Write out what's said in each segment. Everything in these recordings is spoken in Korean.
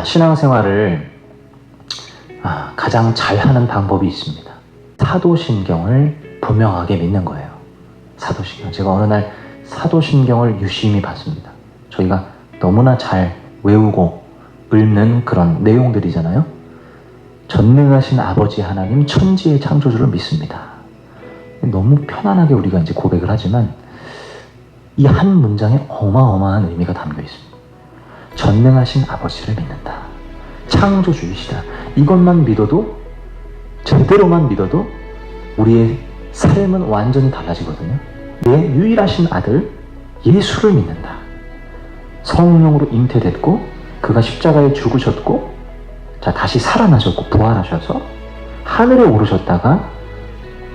신앙생활을 가장 잘하는 방법이 있습니다. 사도신경을 분명하게 믿는 거예요. 사도신경. 제가 어느 날 사도신경을 유심히 봤습니다. 저희가 너무나 잘 외우고 읊는 그런 내용들이잖아요. 전능하신 아버지 하나님 천지의 창조주를 믿습니다. 너무 편안하게 우리가 이제 고백을 하지만 이 한 문장에 어마어마한 의미가 담겨 있습니다. 전능하신 아버지를 믿는다. 창조주이시다. 이것만 믿어도, 제대로만 믿어도 우리의 삶은 완전히 달라지거든요. 내 유일하신 아들 예수를 믿는다. 성령으로 잉태됐고 그가 십자가에 죽으셨고 다시 살아나셨고 부활하셔서 하늘에 오르셨다가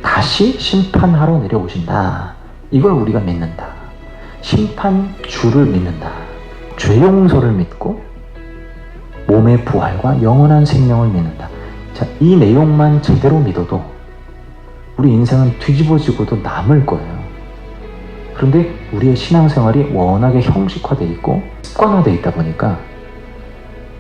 다시 심판하러 내려오신다. 이걸 우리가 믿는다. 심판주를 믿는다. 죄 용서를 믿고 몸의 부활과 영원한 생명을 믿는다. 이 내용만 제대로 믿어도 우리 인생은 뒤집어지고도 남을 거예요. 그런데 우리의 신앙생활이 워낙에 형식화되어 있고 습관화되어 있다 보니까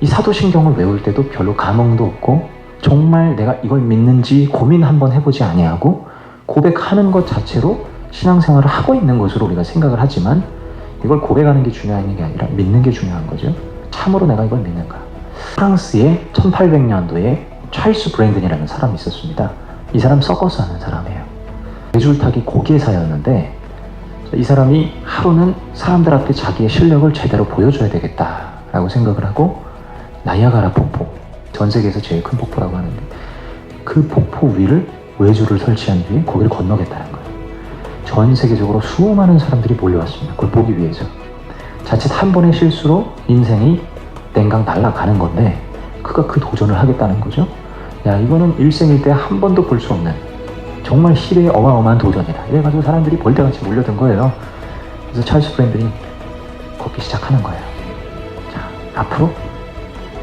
이 사도신경을 외울 때도 별로 감흥도 없고 정말 내가 이걸 믿는지 고민 한번 해보지 아니하고 고백하는 것 자체로 신앙생활을 하고 있는 것으로 우리가 생각을 하지만 이걸 고백하는 게 중요한 게 아니라 믿는 게 중요한 거죠. 참으로 내가 이걸 믿는가. 프랑스에 1800년도에 찰스 브랜든이라는 사람이 있었습니다. 이 사람 서커스 하는 사람이에요. 대줄타기 고기회사였는데 이 사람이 하루는 사람들 앞에 자기의 실력을 제대로 보여줘야 되겠다라고 생각을 하고 나이아가라 폭포, 전 세계에서 제일 큰 폭포라고 하는데 그 폭포 위를 외주를 설치한 뒤에 거기를 건너겠다는 거예요. 전 세계적으로 수많은 사람들이 몰려왔습니다. 그걸 보기 위해서. 자칫 한 번의 실수로 인생이 땡강 날아가는 건데 그가 그 도전을 하겠다는 거죠. 야, 이거는 일생일대 한 번도 볼 수 없는 정말 시대의 어마어마한 도전이다. 이래가지고 사람들이 벌떼같이 몰려든 거예요. 그래서 찰스 브랜든이 걷기 시작하는 거예요. 자, 앞으로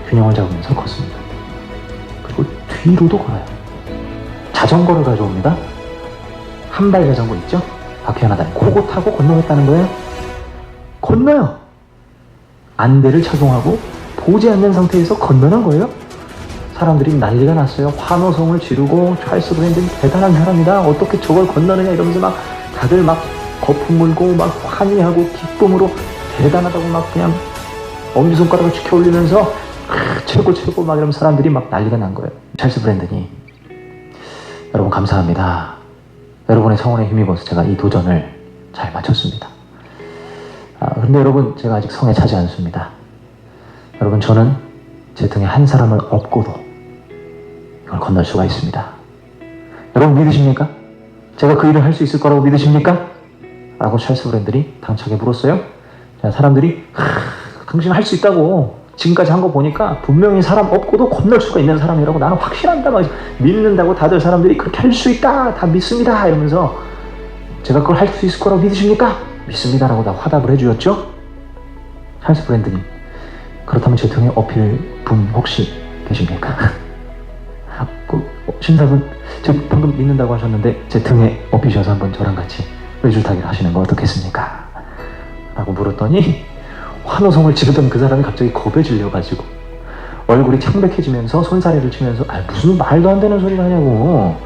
균형을 잡으면서 걷습니다. 그리고 뒤로도 걸어요. 자전거를 가져옵니다. 한발 자전거 있죠? 바퀴 하나 달린 그거 타고 건너겠다는 거예요. 건너요. 안대를 착용하고 보지 않는 상태에서 건너는 거예요. 사람들이 난리가 났어요. 환호성을 지르고 찰스 브랜든 대단한 사람이다. 어떻게 저걸 건너느냐 이러면서 막 다들 막 거품 물고 막 환희하고 기쁨으로 대단하다고 막 그냥 엄지손가락을 치켜 올리면서 최고 최고 막 이러면서 사람들이 막 난리가 난 거예요. 찰스 브랜든이 여러분 감사합니다. 여러분의 성원에 힘입어서 제가 이 도전을 잘 마쳤습니다. 그런데 여러분 제가 아직 성에 차지 않습니다. 여러분 저는 제 등에 한 사람을 업고도 이걸 건널 수가 있습니다. 여러분 믿으십니까? 제가 그 일을 할 수 있을 거라고 믿으십니까? 라고 찰스 브랜든이 당차게 물었어요. 사람들이 당신 할 수 있다고 지금까지 한 거 보니까 분명히 사람 없고도 건널 수가 있는 사람이라고 나는 확실한다 막 믿는다고 다들 사람들이 그렇게 할 수 있다 다 믿습니다 이러면서 제가 그걸 할 수 있을 거라고 믿으십니까? 믿습니다라고 다 화답을 해주었죠. 찰스 브랜든이 그렇다면 제 등에 업힐 분 혹시 계십니까? 신사분 저 방금 믿는다고 하셨는데 제 등에 업히셔서 한번 저랑 같이 외줄타기를 하시는 거 어떻겠습니까? 라고 물었더니 환호성을 지르던 그 사람이 갑자기 겁에 질려가지고 얼굴이 창백해지면서 손사래를 치면서 무슨 말도 안 되는 소리를 하냐고.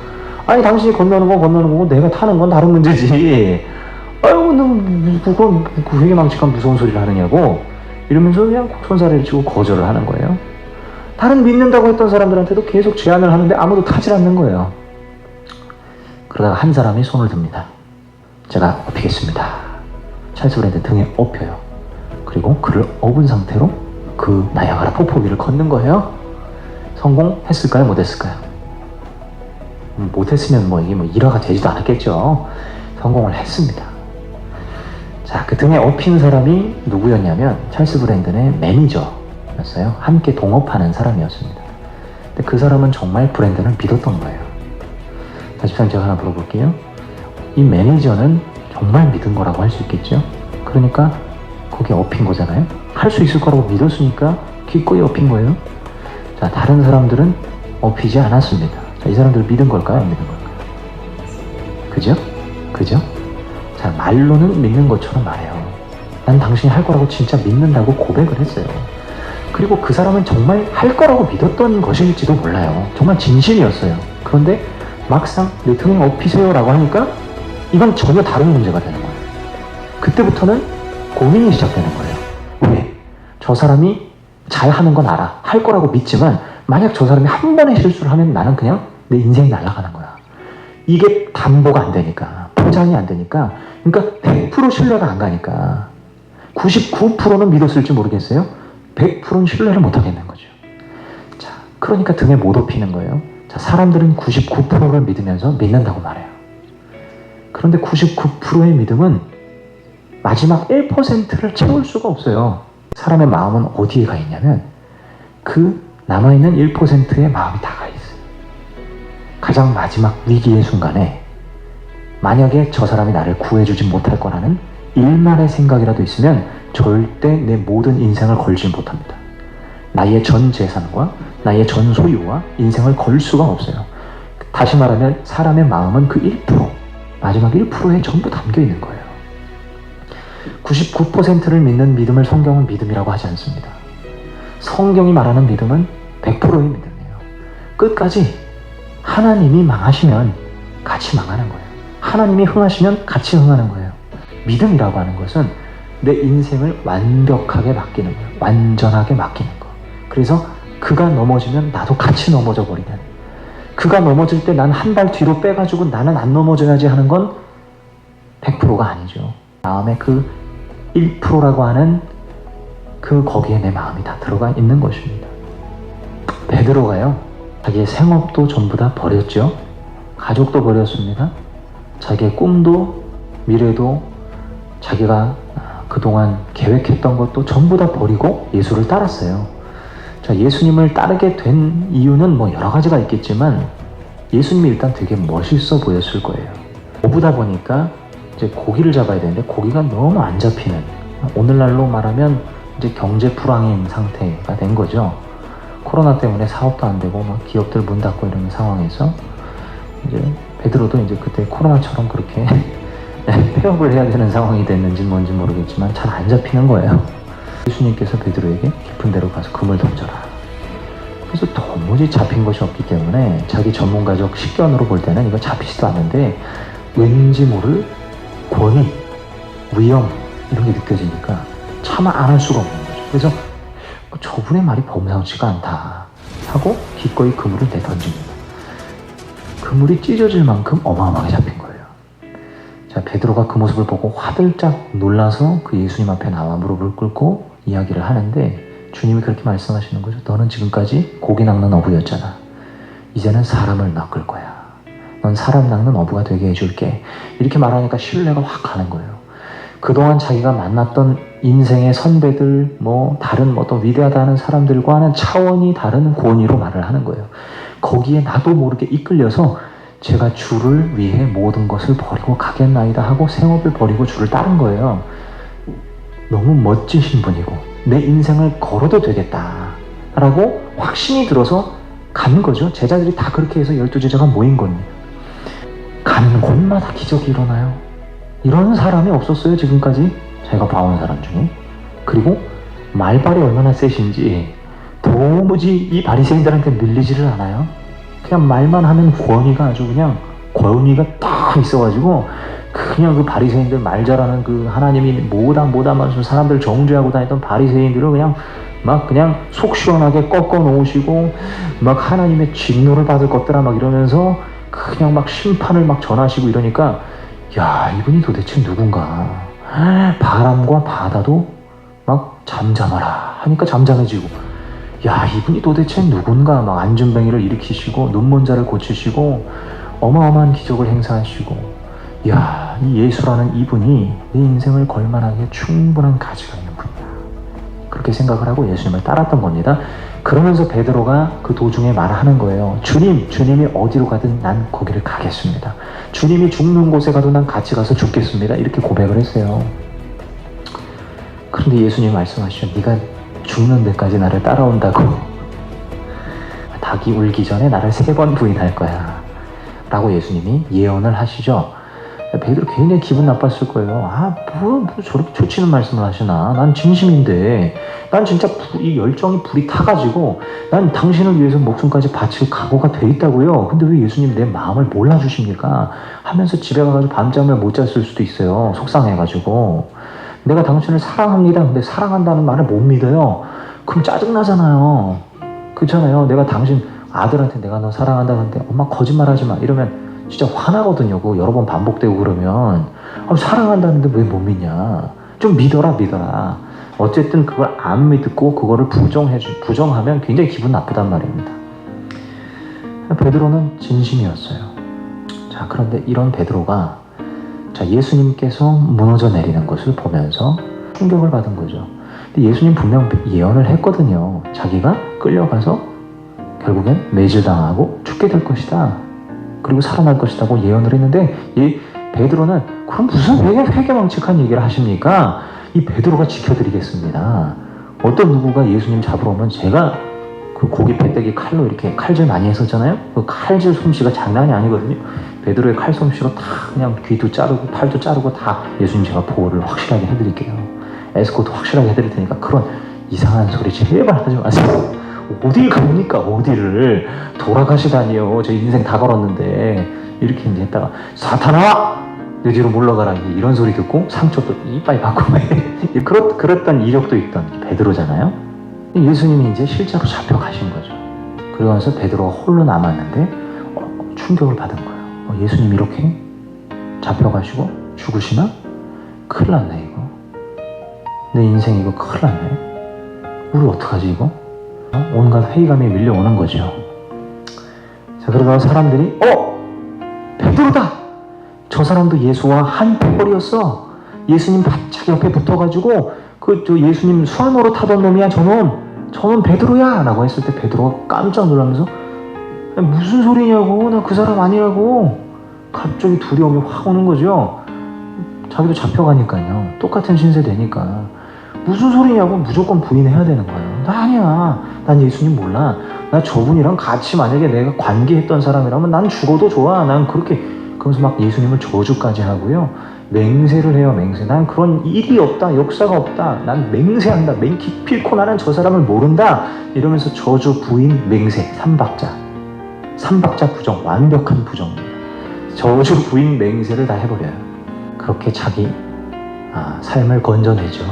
아니 당신이 건너는 건 건너는 거고 내가 타는 건 다른 문제지. 아유 너 그건 회개망측한 무서운 소리를 하느냐고 이러면서 그냥 손사래를 치고 거절을 하는 거예요. 다른 믿는다고 했던 사람들한테도 계속 제안을 하는데 아무도 타질 않는 거예요. 그러다가 한 사람이 손을 듭니다. 제가 업히겠습니다. 찰스 브랜든 등에 업혀요. 그리고 그를 업은 상태로 그 나이아가라 폭포 위를 걷는 거예요. 성공했을까요? 못했을까요? 못했으면 이게 일화가 되지도 않았겠죠. 성공을 했습니다. 자, 그 등에 업힌 사람이 누구였냐면 찰스 브랜든의 매니저였어요. 함께 동업하는 사람이었습니다. 근데 그 사람은 정말 브랜든을 믿었던 거예요. 다시 제가 하나 물어볼게요. 이 매니저는 정말 믿은 거라고 할 수 있겠죠? 그러니까 거기에 업힌 거잖아요. 할 수 있을 거라고 믿었으니까 기꺼이 업힌 거예요. 자, 다른 사람들은 업히지 않았습니다. 자, 이 사람들을 믿은 걸까요? 안 믿은 걸까요? 그죠? 그죠? 자, 말로는 믿는 것처럼 말해요. 난 당신이 할 거라고 진짜 믿는다고 고백을 했어요. 그리고 그 사람은 정말 할 거라고 믿었던 것일지도 몰라요. 정말 진심이었어요. 그런데 막상 레트닝 업히세요 라고 하니까 이건 전혀 다른 문제가 되는 거예요. 그때부터는 고민이 시작되는 거예요. 왜? 저 사람이 잘 하는 건 알아. 할 거라고 믿지만 만약 저 사람이 한 번의 실수를 하면 나는 그냥 내 인생이 날아가는 거야. 이게 담보가 안 되니까, 보장이 안 되니까, 그러니까 100% 신뢰가 안 가니까 99%는 믿었을지 모르겠어요. 100%는 신뢰를 못 하겠는 거죠. 자, 그러니까 등에 못 업히는 거예요. 자, 사람들은 99%를 믿으면서 믿는다고 말해요. 그런데 99%의 믿음은 마지막 1%를 채울 수가 없어요. 사람의 마음은 어디에 가 있냐면 그 남아있는 1%의 마음이 다 가 있어요. 가장 마지막 위기의 순간에 만약에 저 사람이 나를 구해주지 못할 거라는 일말의 생각이라도 있으면 절대 내 모든 인생을 걸지 못합니다. 나의 전 재산과 나의 전 소유와 인생을 걸 수가 없어요. 다시 말하면 사람의 마음은 그 1%, 마지막 1%에 전부 담겨 있는 거예요. 99%를 믿는 믿음을 성경은 믿음이라고 하지 않습니다. 성경이 말하는 믿음은 100%의 믿음이에요. 끝까지 하나님이 망하시면 같이 망하는 거예요. 하나님이 흥하시면 같이 흥하는 거예요. 믿음이라고 하는 것은 내 인생을 완벽하게 맡기는 거예요. 완전하게 맡기는 거. 그래서 그가 넘어지면 나도 같이 넘어져 버리는, 그가 넘어질 때 난 한 발 뒤로 빼가지고 나는 안 넘어져야지 하는 건 100%가 아니죠. 마음에 그 1%라고 하는 그 거기에 내 마음이 다 들어가 있는 것입니다. 베드로가요, 자기의 생업도 전부 다 버렸죠. 가족도 버렸습니다. 자기의 꿈도 미래도 자기가 그동안 계획했던 것도 전부 다 버리고 예수를 따랐어요. 자, 예수님을 따르게 된 이유는 뭐 여러 가지가 있겠지만 예수님이 일단 되게 멋있어 보였을 거예요. 오부다 보니까 이제 고기를 잡아야 되는데 고기가 너무 안 잡히는, 오늘날로 말하면 이제 경제 불황인 상태가 된 거죠. 코로나 때문에 사업도 안 되고 막 기업들 문 닫고 이러는 상황에서 이제 베드로도 이제 그때 코로나처럼 그렇게 폐업을 해야 되는 상황이 됐는지 뭔지 모르겠지만 잘 안 잡히는 거예요. 예수님께서 베드로에게 깊은 데로 가서 금을 던져라. 그래서 도무지 잡힌 것이 없기 때문에 자기 전문가적 식견으로 볼 때는 이거 잡히지도 않는데 왠지 모를 권위, 위험 이런 게 느껴지니까 차마 안 할 수가 없는 거죠. 그래서 저분의 말이 범상치가 않다 하고 기꺼이 그물을 내던집니다. 그물이 찢어질 만큼 어마어마하게 잡힌 거예요. 자, 베드로가 그 모습을 보고 화들짝 놀라서 그 예수님 앞에 나와 무릎을 꿇고 이야기를 하는데 주님이 그렇게 말씀하시는 거죠. 너는 지금까지 고기 낚는 어부였잖아. 이제는 사람을 낚을 거야. 넌 사람 낚는 어부가 되게 해줄게. 이렇게 말하니까 신뢰가 확 가는 거예요. 그동안 자기가 만났던 인생의 선배들, 다른 또 위대하다는 사람들과는 차원이 다른 권위로 말을 하는 거예요. 거기에 나도 모르게 이끌려서 제가 주를 위해 모든 것을 버리고 가겠나이다 하고 생업을 버리고 주를 따른 거예요. 너무 멋지신 분이고 내 인생을 걸어도 되겠다 라고 확신이 들어서 가는 거죠. 제자들이 다 그렇게 해서 12제자가 모인 겁니다. 가는 곳마다 기적이 일어나요. 이런 사람이 없었어요, 지금까지 제가 봐온 사람 중에. 그리고 말발이 얼마나 세신지 도무지 이 바리새인들한테 밀리지를 않아요. 그냥 말만 하면 권위가 아주 그냥 권위가 딱 있어가지고 그냥 그 바리새인들 말 잘하는 그 하나님이 뭐다 하면서 사람들 정죄하고 다니던 바리새인들을 그냥 속 시원하게 꺾어 놓으시고 막 하나님의 진노를 받을 것들아 막 이러면서 그냥 막 심판을 막 전하시고 이러니까 야, 이분이 도대체 누군가. 바람과 바다도 막 잠잠하라 하니까 잠잠해지고, 야, 이분이 도대체 누군가. 막 안전뱅이를 일으키시고 눈먼 자를 고치시고 어마어마한 기적을 행사하시고, 야, 이 예수라는 이분이 내 인생을 걸만하게 충분한 가치가 있는 분이야. 그렇게 생각을 하고 예수님을 따랐던 겁니다. 그러면서 베드로가 그 도중에 말하는 거예요. 주님이 어디로 가든 난 거기를 가겠습니다. 주님이 죽는 곳에 가도 난 같이 가서 죽겠습니다. 이렇게 고백을 했어요. 그런데 예수님이 말씀하시죠. 네가 죽는 데까지 나를 따라온다고 닭이 울기 전에 나를 3번 부인할 거야 라고 예수님이 예언을 하시죠. 베드로 굉장히 기분 나빴을 거예요. 뭐 저렇게 초치는 말씀을 하시나. 난 진심인데, 난 진짜 이 열정이 불이 타가지고 난 당신을 위해서 목숨까지 바칠 각오가 돼 있다고요. 근데 왜 예수님 내 마음을 몰라주십니까? 하면서 집에 가가지고 밤잠을 못 잤을 수도 있어요. 속상해가지고. 내가 당신을 사랑합니다. 근데 사랑한다는 말을 못 믿어요. 그럼 짜증나잖아요. 그렇잖아요. 내가 당신 아들한테 내가 너 사랑한다는데 엄마 거짓말하지 마 이러면 진짜 화나거든요. 그거 여러 번 반복되고 그러면 사랑한다는데 왜 못 믿냐. 좀 믿어라. 어쨌든 그걸 안 믿고 그거를 부정하면 굉장히 기분 나쁘단 말입니다. 베드로는 진심이었어요. 자, 그런데 이런 베드로가 예수님께서 무너져 내리는 것을 보면서 충격을 받은 거죠. 근데 예수님 분명 예언을 했거든요. 자기가 끌려가서 결국엔 매질당하고 죽게 될 것이다. 그리고 살아날 것이라고 예언을 했는데 이 베드로는 그럼 무슨 회개망측한 얘기를 하십니까? 이 베드로가 지켜드리겠습니다. 어떤 누구가 예수님 잡으러 오면 제가 그 고기 배때기 칼로 이렇게 칼질 많이 했었잖아요. 그 칼질 솜씨가 장난이 아니거든요. 베드로의 칼 솜씨로 다 그냥 귀도 자르고 팔도 자르고 다 예수님 제가 보호를 확실하게 해드릴게요. 에스코트 확실하게 해드릴 테니까 그런 이상한 소리 제발 하지 마세요. 어딜 갑니까? 어디를 돌아가시다니요. 저 인생 다 걸었는데 이렇게 이제 했다가 사탄아 내 뒤로 물러가라 이런 소리 듣고 상처도 이빨 받고 그랬던 이력도 있던 베드로잖아요. 예수님이 이제 실제로 잡혀가신 거죠. 그러면서 베드로가 홀로 남았는데 충격을 받은 거예요. 예수님 이렇게 잡혀가시고 죽으시나? 큰일 났네 이거. 내 인생 이거 큰일 났네. 우리 어떡하지 이거? 온갖 회의감이 밀려오는 거죠. 자, 그러다가 사람들이 베드로다! 저 사람도 예수와 한 패거리였어. 예수님 바짝 옆에 붙어가지고 예수님 수완으로 타던 놈이야 저놈 베드로야! 라고 했을 때 베드로가 깜짝 놀라면서 무슨 소리냐고 나 그 사람 아니라고 갑자기 두려움이 확 오는 거죠. 자기도 잡혀가니까요. 똑같은 신세 되니까 무슨 소리냐고 무조건 부인해야 되는 거예요. 나 아니야. 난 예수님 몰라. 나 저분이랑 같이 만약에 내가 관계했던 사람이라면 난 죽어도 좋아. 난 그렇게 그러면서 막 예수님을 저주까지 하고요. 맹세를 해요. 맹세. 난 그런 일이 없다. 역사가 없다. 난 맹세한다. 기필코 나는 저 사람을 모른다. 이러면서 저주, 부인, 맹세. 삼박자 부정. 완벽한 부정입니다. 저주, 부인, 맹세를 다 해버려요. 그렇게 자기 삶을 건져내죠.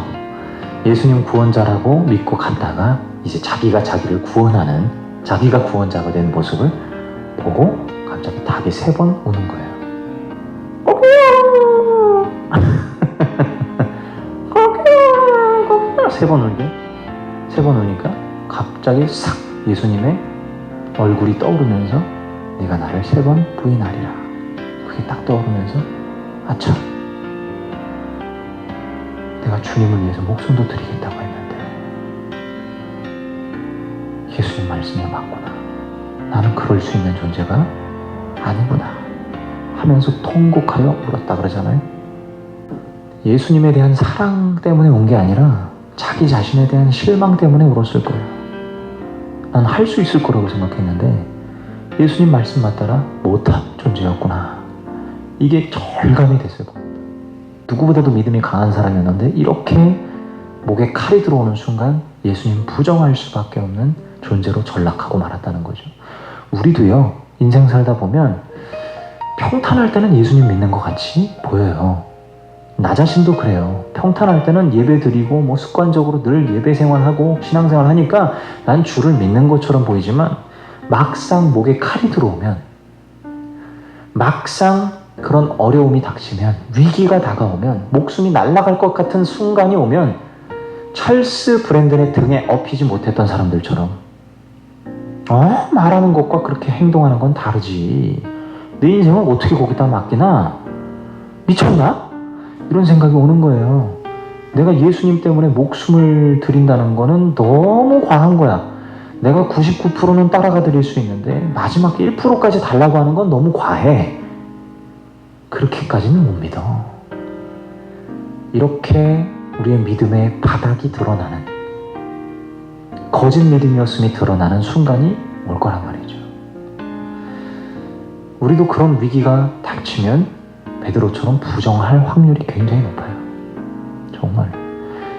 예수님 구원자라고 믿고 갔다가 이제 자기가 자기를 구원하는 자기가 구원자가 된 모습을 보고 갑자기 닭이 3번 우는 거예요. 세 번 울게? 3번 우니까 갑자기 싹 예수님의 얼굴이 떠오르면서 네가 나를 3번 부인하리라. 그게 딱 떠오르면서 아차 내가 주님을 위해서 목숨도 드리겠다고 했는데 예수님 말씀이 맞구나. 나는 그럴 수 있는 존재가 아니구나 하면서 통곡하여 울었다 그러잖아요. 예수님에 대한 사랑 때문에 온 게 아니라 자기 자신에 대한 실망 때문에 울었을 거예요. 난 할 수 있을 거라고 생각했는데 예수님 말씀만 따라 못한 존재였구나. 이게 절감이 됐어요. 누구보다도 믿음이 강한 사람이었는데 이렇게 목에 칼이 들어오는 순간 예수님 부정할 수밖에 없는 존재로 전락하고 말았다는 거죠. 우리도요, 인생 살다 보면 평탄할 때는 예수님 믿는 것 같이 보여요. 나 자신도 그래요. 평탄할 때는 예배 드리고 습관적으로 늘 예배 생활하고 신앙생활 하니까 난 주를 믿는 것처럼 보이지만 막상 목에 칼이 들어오면, 막상 그런 어려움이 닥치면, 위기가 다가오면, 목숨이 날아갈 것 같은 순간이 오면 찰스 브랜든의 등에 업히지 못했던 사람들처럼 말하는 것과 그렇게 행동하는 건 다르지. 내 인생을 어떻게 거기다 맡기나? 미쳤나? 이런 생각이 오는 거예요. 내가 예수님 때문에 목숨을 드린다는 거는 너무 과한 거야. 내가 99%는 따라가 드릴 수 있는데 마지막 1%까지 달라고 하는 건 너무 과해. 그렇게까지는 못 믿어. 이렇게 우리의 믿음의 바닥이 드러나는, 거짓 믿음이었음이 드러나는 순간이 올 거란 말이죠. 우리도 그런 위기가 닥치면 베드로처럼 부정할 확률이 굉장히 높아요. 정말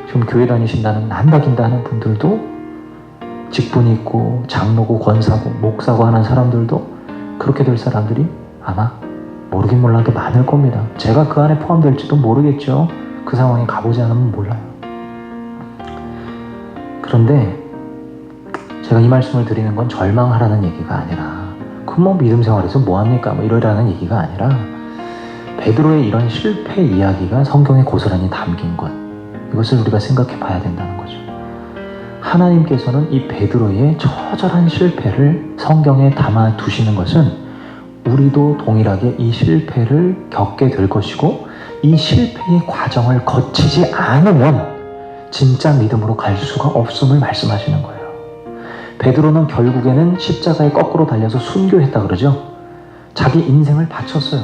지금 교회 다니신다는 난다긴다 하는 분들도, 직분이 있고 장로고 권사고 목사고 하는 사람들도 그렇게 될 사람들이 아마 모르긴 몰라도 많을 겁니다. 제가 그 안에 포함될지도 모르겠죠. 그 상황에 가보지 않으면 몰라요. 그런데 제가 이 말씀을 드리는 건 절망하라는 얘기가 아니라, 그 뭐 믿음 생활에서 뭐합니까 뭐 이러라는 얘기가 아니라, 베드로의 이런 실패 이야기가 성경에 고스란히 담긴 것, 이것을 우리가 생각해 봐야 된다는 거죠. 하나님께서는 이 베드로의 처절한 실패를 성경에 담아 두시는 것은 우리도 동일하게 이 실패를 겪게 될 것이고, 이 실패의 과정을 거치지 않으면 진짜 믿음으로 갈 수가 없음을 말씀하시는 거예요. 베드로는 결국에는 십자가에 거꾸로 달려서 순교했다 그러죠. 자기 인생을 바쳤어요.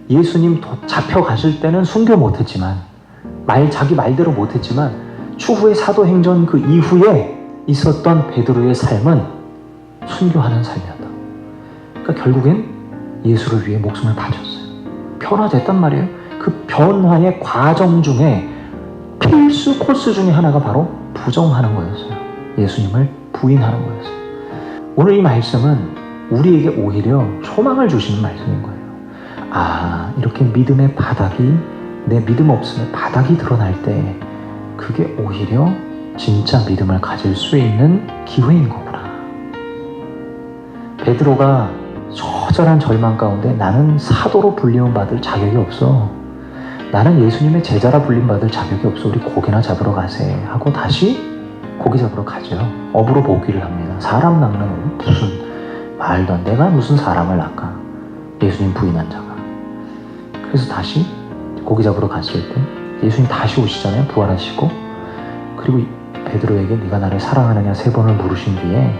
예수님 잡혀가실 때는 순교 못했지만, 자기 말대로 못했지만, 추후의 사도행전 그 이후에 있었던 베드로의 삶은 순교하는 삶이었다. 그러니까 결국엔 예수를 위해 목숨을 바쳤어요. 변화됐단 말이에요. 그 변화의 과정 중에 필수 코스 중에 하나가 바로 부정하는 거였어요. 예수님을 부인하는 거였어요. 오늘 이 말씀은 우리에게 오히려 소망을 주시는 말씀인 거예요. 아, 이렇게 믿음의 바닥이, 내 믿음 없음의 바닥이 드러날 때 그게 오히려 진짜 믿음을 가질 수 있는 기회인 거구나. 베드로가 처절한 절망 가운데 나는 사도로 불리움 받을 자격이 없어, 나는 예수님의 제자라 불림 받을 자격이 없어, 우리 고기나 잡으러 가세 하고 다시 고기 잡으러 가죠. 업으로 보기를 합니다. 사람 낚는 무슨 말도 안, 내가 무슨 사람을 낚아, 예수님 부인한 자가. 그래서 다시 고기 잡으러 갔을 때 예수님 다시 오시잖아요. 부활하시고. 그리고 베드로에게 네가 나를 사랑하느냐 3번을 물으신 뒤에,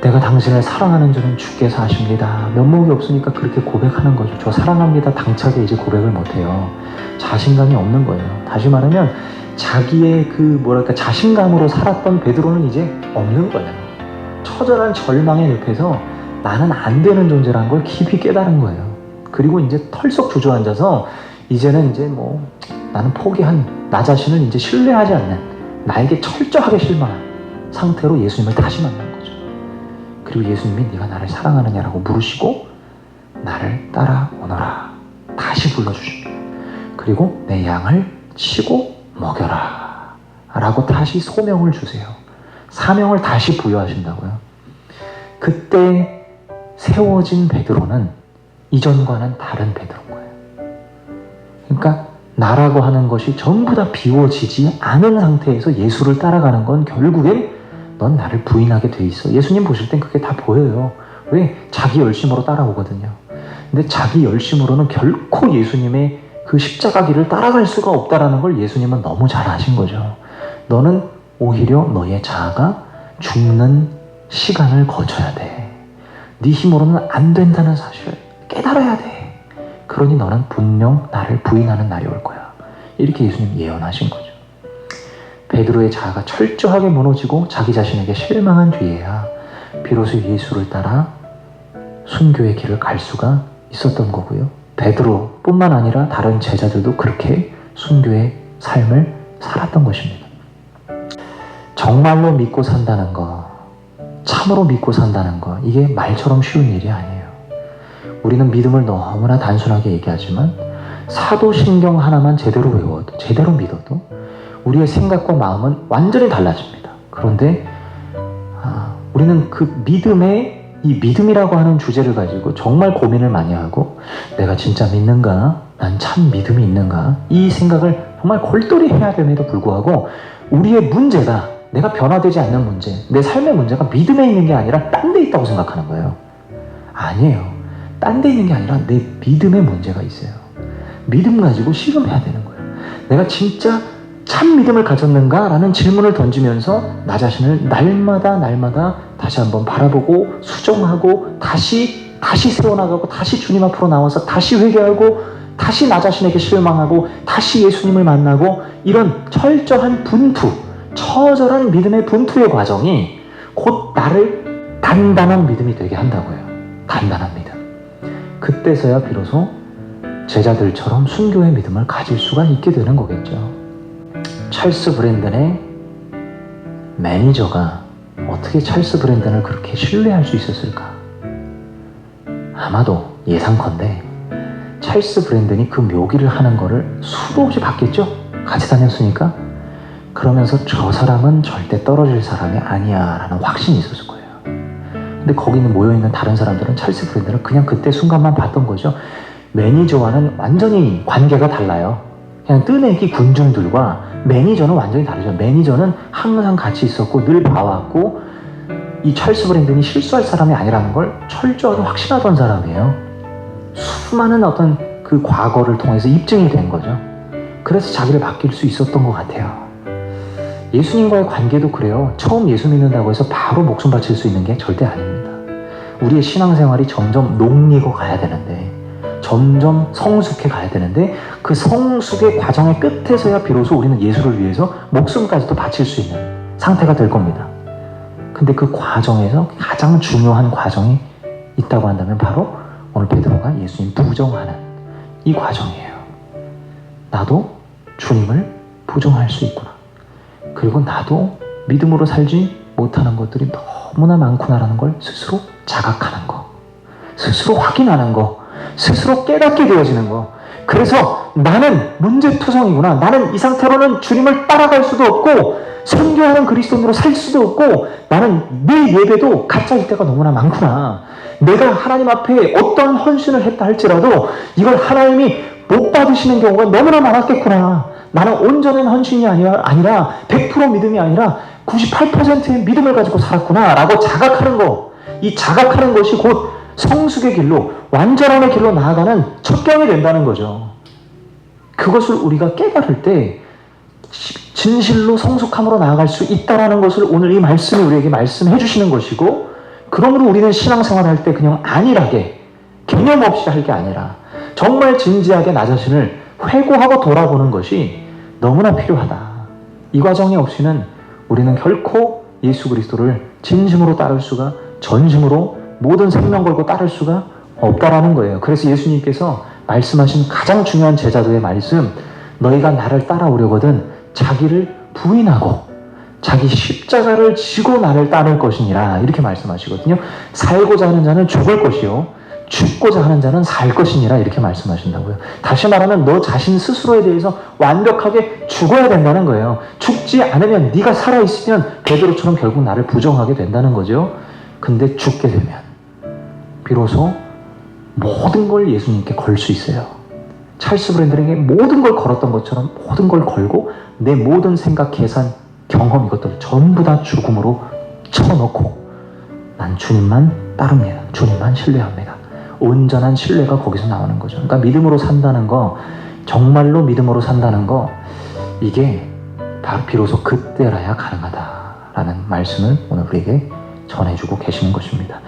내가 당신을 사랑하는 줄은 주께서 아십니다. 면목이 없으니까 그렇게 고백하는 거죠. 저 사랑합니다 당차게 이제 고백을 못해요. 자신감이 없는 거예요. 다시 말하면 자기의 자신감으로 살았던 베드로는 이제 없는 거예요. 처절한 절망의 늪에서 나는 안 되는 존재라는 걸 깊이 깨달은 거예요. 그리고 이제 털썩 주저앉아서 이제는 이제 나는 포기한, 나 자신을 이제 신뢰하지 않는, 나에게 철저하게 실망한 상태로 예수님을 다시 만난 거죠. 그리고 예수님이 네가 나를 사랑하느냐라고 물으시고 나를 따라오너라 다시 불러주십니다. 그리고 내 양을 치고 먹여라 라고 다시 소명을 주세요. 사명을 다시 부여하신다고요. 그때 세워진 베드로는 이전과는 다른 베드로인 거예요. 그러니까 나라고 하는 것이 전부 다 비워지지 않은 상태에서 예수를 따라가는 건 결국엔 넌 나를 부인하게 돼 있어. 예수님 보실 땐 그게 다 보여요. 왜? 자기 열심으로 따라오거든요. 근데 자기 열심으로는 결코 예수님의 그 십자가 길을 따라갈 수가 없다라는 걸 예수님은 너무 잘 아신 거죠. 너는 오히려 너의 자아가 죽는 시간을 거쳐야 돼. 네 힘으로는 안 된다는 사실을 깨달아야 돼. 그러니 너는 분명 나를 부인하는 날이 올 거야. 이렇게 예수님 예언하신 거죠. 베드로의 자아가 철저하게 무너지고 자기 자신에게 실망한 뒤에야 비로소 예수를 따라 순교의 길을 갈 수가 있었던 거고요. 베드로뿐만 아니라 다른 제자들도 그렇게 순교의 삶을 살았던 것입니다. 정말로 믿고 산다는 거, 참으로 믿고 산다는 거, 이게 말처럼 쉬운 일이 아니에요. 우리는 믿음을 너무나 단순하게 얘기하지만 사도신경 하나만 제대로 외워도, 제대로 믿어도 우리의 생각과 마음은 완전히 달라집니다. 그런데 우리는 그 이 믿음이라고 하는 주제를 가지고 정말 고민을 많이 하고, 내가 진짜 믿는가? 난 참 믿음이 있는가? 이 생각을 정말 골똘히 해야 됨에도 불구하고 우리의 문제가, 내가 변화되지 않는 문제, 내 삶의 문제가 믿음에 있는 게 아니라 딴 데 있다고 생각하는 거예요. 아니에요. 딴 데 있는 게 아니라 내 믿음에 문제가 있어요. 믿음 가지고 실험해야 되는 거예요. 내가 진짜 참 믿음을 가졌는가? 라는 질문을 던지면서 나 자신을 날마다 다시 한번 바라보고 수정하고 다시 세워나가고 다시 주님 앞으로 나와서 다시 회개하고 다시 나 자신에게 실망하고 다시 예수님을 만나고, 이런 철저한 분투, 처절한 믿음의 분투의 과정이 곧 나를 단단한 믿음이 되게 한다고요. 단단한 믿음. 그때서야 비로소 제자들처럼 순교의 믿음을 가질 수가 있게 되는 거겠죠. 찰스 브랜든의 매니저가 어떻게 찰스 브랜든을 그렇게 신뢰할 수 있었을까? 아마도 예상컨대 찰스 브랜든이 그 묘기를 하는 거를 수도 없이 봤겠죠? 같이 다녔으니까. 그러면서 저 사람은 절대 떨어질 사람이 아니야 라는 확신이 있었을 거예요. 근데 거기 모여있는 다른 사람들은 찰스 브랜든을 그냥 그때 순간만 봤던 거죠. 매니저와는 완전히 관계가 달라요. 그냥 뜨내기 군중들과 매니저는 완전히 다르죠. 매니저는 항상 같이 있었고 늘 봐왔고 이 찰스 브랜든이 실수할 사람이 아니라는 걸 철저하게 확신하던 사람이에요. 수많은 어떤 그 과거를 통해서 입증이 된 거죠. 그래서 자기를 맡길 수 있었던 것 같아요. 예수님과의 관계도 그래요. 처음 예수 믿는다고 해서 바로 목숨 바칠 수 있는 게 절대 아닙니다. 우리의 신앙생활이 점점 녹리고 가야 되는데, 점점 성숙해 가야 되는데, 그 성숙의 과정의 끝에서야 비로소 우리는 예수를 위해서 목숨까지도 바칠 수 있는 상태가 될 겁니다. 근데 그 과정에서 가장 중요한 과정이 있다고 한다면 바로 오늘 베드로가 예수님 부정하는 이 과정이에요. 나도 주님을 부정할 수 있구나. 그리고 나도 믿음으로 살지 못하는 것들이 너무나 많구나라는 걸 스스로 자각하는 거, 스스로 확인하는 거, 스스로 깨닫게 되어지는 거. 그래서 나는 문제투성이구나. 나는 이 상태로는 주님을 따라갈 수도 없고 선교하는 그리스도인으로 살 수도 없고 나는 내 예배도 가짜일 때가 너무나 많구나. 내가 하나님 앞에 어떤 헌신을 했다 할지라도 이걸 하나님이 못 받으시는 경우가 너무나 많았겠구나. 나는 온전한 헌신이 아니라 100% 믿음이 아니라 98%의 믿음을 가지고 살았구나 라고 자각하는 거. 이 자각하는 것이 곧 성숙의 길로, 완전함의 길로 나아가는 첩경이 된다는 거죠. 그것을 우리가 깨달을 때 진실로 성숙함으로 나아갈 수 있다는 것을 오늘 이 말씀이 우리에게 말씀해 주시는 것이고, 그러므로 우리는 신앙생활할 때 그냥 안일하게 개념 없이 할 게 아니라 정말 진지하게 나 자신을 회고하고 돌아보는 것이 너무나 필요하다. 이 과정이 없이는 우리는 결코 예수 그리스도를 진심으로 따를 수가, 전심으로 모든 생명 걸고 따를 수가 없다라는 거예요. 그래서 예수님께서 말씀하신 가장 중요한 제자도의 말씀, 너희가 나를 따라오려거든 자기를 부인하고 자기 십자가를 지고 나를 따를 것이니라, 이렇게 말씀하시거든요. 살고자 하는 자는 죽을 것이요 죽고자 하는 자는 살 것이니라, 이렇게 말씀하신다고요. 다시 말하면 너 자신 스스로에 대해서 완벽하게 죽어야 된다는 거예요. 죽지 않으면, 네가 살아있으면 베드로처럼 결국 나를 부정하게 된다는 거죠. 근데 죽게 되면 비로소 모든 걸 예수님께 걸 수 있어요. 찰스 브랜든에게 모든 걸 걸었던 것처럼 모든 걸 걸고 내 모든 생각, 계산, 경험 이것들 전부 다 죽음으로 쳐놓고 난 주님만 따릅니다. 주님만 신뢰합니다. 온전한 신뢰가 거기서 나오는 거죠. 그러니까 믿음으로 산다는 거, 정말로 믿음으로 산다는 거, 이게 바로 비로소 그때라야 가능하다라는 말씀을 오늘 우리에게 전해주고 계시는 것입니다.